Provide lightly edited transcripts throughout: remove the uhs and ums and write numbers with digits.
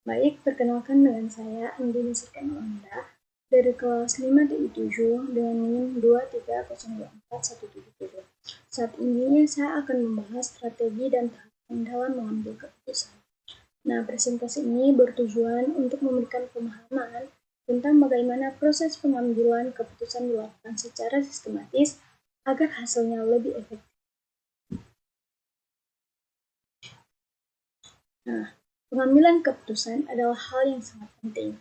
Baik, perkenalkan dengan saya Andini Sirkanawanda dari kelas 5 TI 7 dengan NIM 230241772. Saat ini saya akan membahas strategi dan tahapan dalam mengambil keputusan. Nah, presentasi ini bertujuan untuk memberikan pemahaman tentang bagaimana proses pengambilan keputusan dilakukan secara sistematis agar hasilnya lebih efektif. Nah, pengambilan keputusan adalah hal yang sangat penting,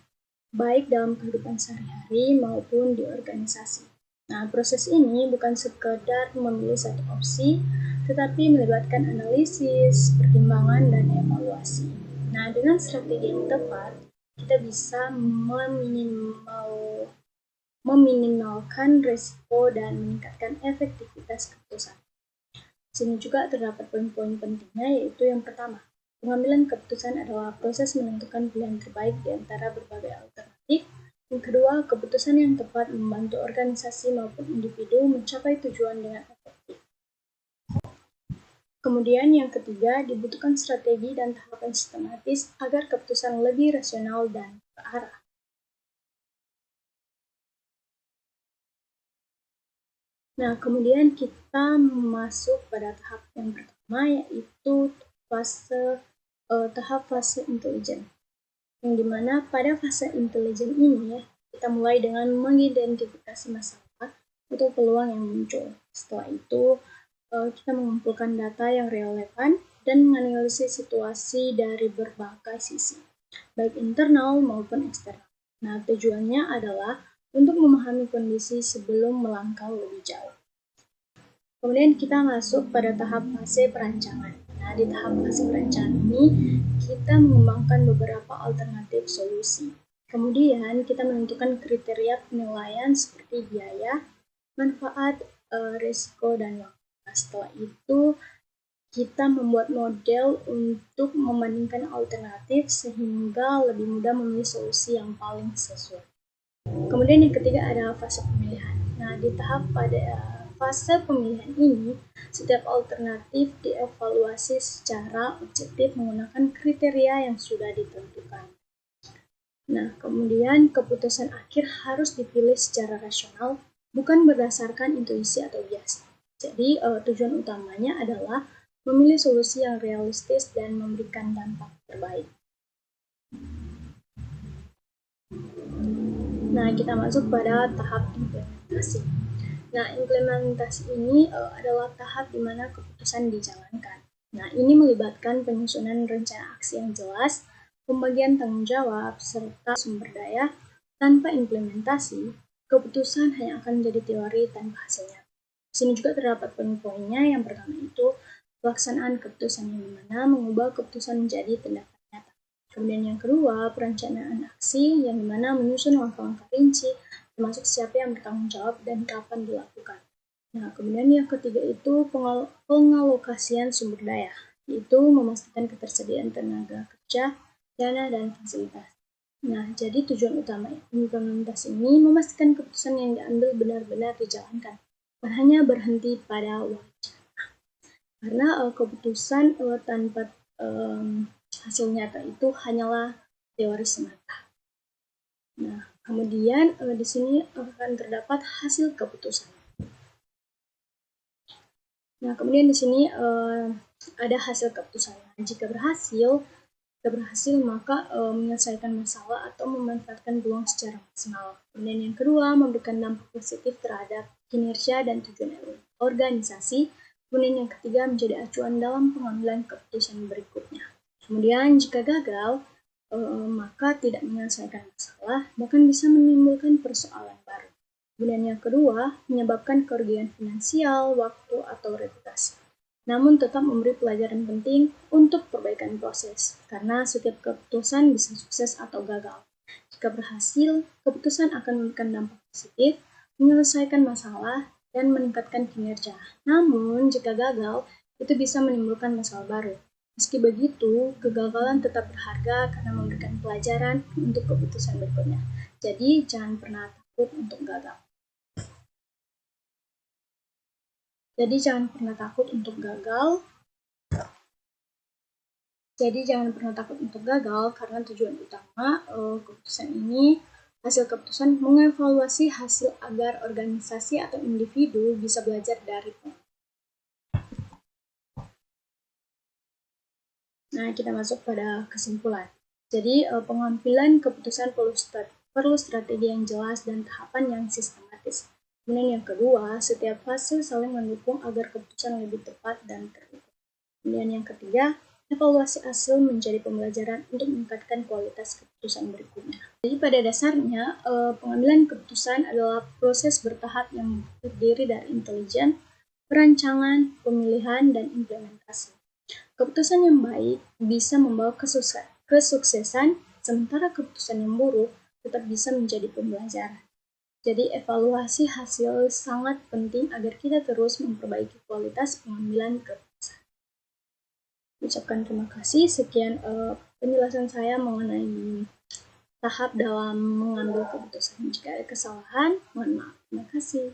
baik dalam kehidupan sehari-hari maupun di organisasi. Nah, proses ini bukan sekedar memilih satu opsi, tetapi melibatkan analisis, pertimbangan, dan evaluasi. Nah, dengan strategi yang tepat, kita bisa meminimalkan risiko dan meningkatkan efektivitas keputusan. Di sini juga terdapat poin-poin pentingnya, yaitu yang pertama, pengambilan keputusan adalah proses menentukan pilihan terbaik di antara berbagai alternatif. Yang kedua, keputusan yang tepat membantu organisasi maupun individu mencapai tujuan dengan efektif. Kemudian yang ketiga, dibutuhkan strategi dan tahapan sistematis agar keputusan lebih rasional dan terarah. Nah, kemudian kita masuk pada tahap yang pertama, yaitu tahap fase intelijen. Yang dimana pada fase intelijen ini, kita mulai dengan mengidentifikasi masalah atau peluang yang muncul. Setelah itu, kita mengumpulkan data yang relevan dan menganalisis situasi dari berbagai sisi, baik internal maupun eksternal. Nah, tujuannya adalah untuk memahami kondisi sebelum melangkah lebih jauh. Kemudian kita masuk pada tahap fase perancangan. Nah, di tahap fase perancangan ini, kita mengembangkan beberapa alternatif solusi. Kemudian kita menentukan kriteria penilaian seperti biaya, manfaat, risiko, dan waktu. Nah, setelah itu, kita membuat model untuk membandingkan alternatif sehingga lebih mudah memilih solusi yang paling sesuai. Kemudian yang ketiga adalah fase pemilihan. Nah, di tahap pada fase pemilihan ini, setiap alternatif dievaluasi secara objektif menggunakan kriteria yang sudah ditentukan. Nah, kemudian keputusan akhir harus dipilih secara rasional, bukan berdasarkan intuisi atau bias. Jadi, tujuan utamanya adalah memilih solusi yang realistis dan memberikan dampak terbaik. Nah, kita masuk pada tahap implementasi. Nah, implementasi ini adalah tahap di mana keputusan dijalankan. Nah, ini melibatkan penyusunan rencana aksi yang jelas, pembagian tanggung jawab, serta sumber daya. Tanpa implementasi, keputusan hanya akan menjadi teori tanpa hasilnya. Di sini juga terdapat poin-poinnya. Yang pertama itu pelaksanaan keputusan, yang dimana mengubah keputusan menjadi tindakan nyata. Kemudian yang kedua, perencanaan aksi, yang dimana menyusun langkah-langkah rinci, termasuk siapa yang bertanggung jawab dan kapan dilakukan. Nah, kemudian yang ketiga itu pengalokasian sumber daya, yaitu memastikan ketersediaan tenaga kerja, dana, dan fasilitas. Nah, jadi tujuan utama implementasi ini memastikan keputusan yang diambil benar-benar dijalankan, bukan hanya berhenti pada wacana. Karena keputusan tanpa hasil nyata itu hanyalah teori semata. Nah, kemudian di sini akan terdapat hasil keputusan. Nah, kemudian di sini ada hasil keputusan. Jika berhasil maka menyelesaikan masalah atau memanfaatkan peluang secara maksimal. Kemudian yang kedua, memberikan dampak positif terhadap kinerja dan tujuan organisasi. Kemudian yang ketiga, menjadi acuan dalam pengambilan keputusan berikutnya. Kemudian jika gagal, maka tidak menyelesaikan masalah, bahkan bisa menimbulkan persoalan baru. Kemudian yang kedua, menyebabkan kerugian finansial, waktu, atau reputasi. Namun tetap memberi pelajaran penting untuk perbaikan proses, karena setiap keputusan bisa sukses atau gagal. Jika berhasil, keputusan akan memberikan dampak positif, menyelesaikan masalah, dan meningkatkan kinerja. Namun, jika gagal, itu bisa menimbulkan masalah baru. Meski begitu, kegagalan tetap berharga karena memberikan pelajaran untuk keputusan berikutnya. Jadi, jangan pernah takut untuk gagal. Jadi jangan pernah takut untuk gagal, karena tujuan utama hasil keputusan mengevaluasi hasil agar organisasi atau individu bisa belajar dari pengalaman. Nah, kita masuk pada kesimpulan. Jadi pengambilan keputusan perlu strategi yang jelas dan tahapan yang sistematis. Kemudian yang kedua, setiap fase saling mendukung agar keputusan lebih tepat dan terukur. Kemudian yang ketiga, evaluasi hasil menjadi pembelajaran untuk meningkatkan kualitas keputusan berikutnya. Jadi pada dasarnya, pengambilan keputusan adalah proses bertahap yang terdiri dari intelijen, perancangan, pemilihan, dan implementasi. Keputusan yang baik bisa membawa kesuksesan, sementara keputusan yang buruk tetap bisa menjadi pembelajaran. Jadi evaluasi hasil sangat penting agar kita terus memperbaiki kualitas pengambilan keputusan. Ucapkan terima kasih. Sekian penjelasan saya mengenai tahap dalam mengambil keputusan. Jika ada kesalahan, mohon maaf. Terima kasih.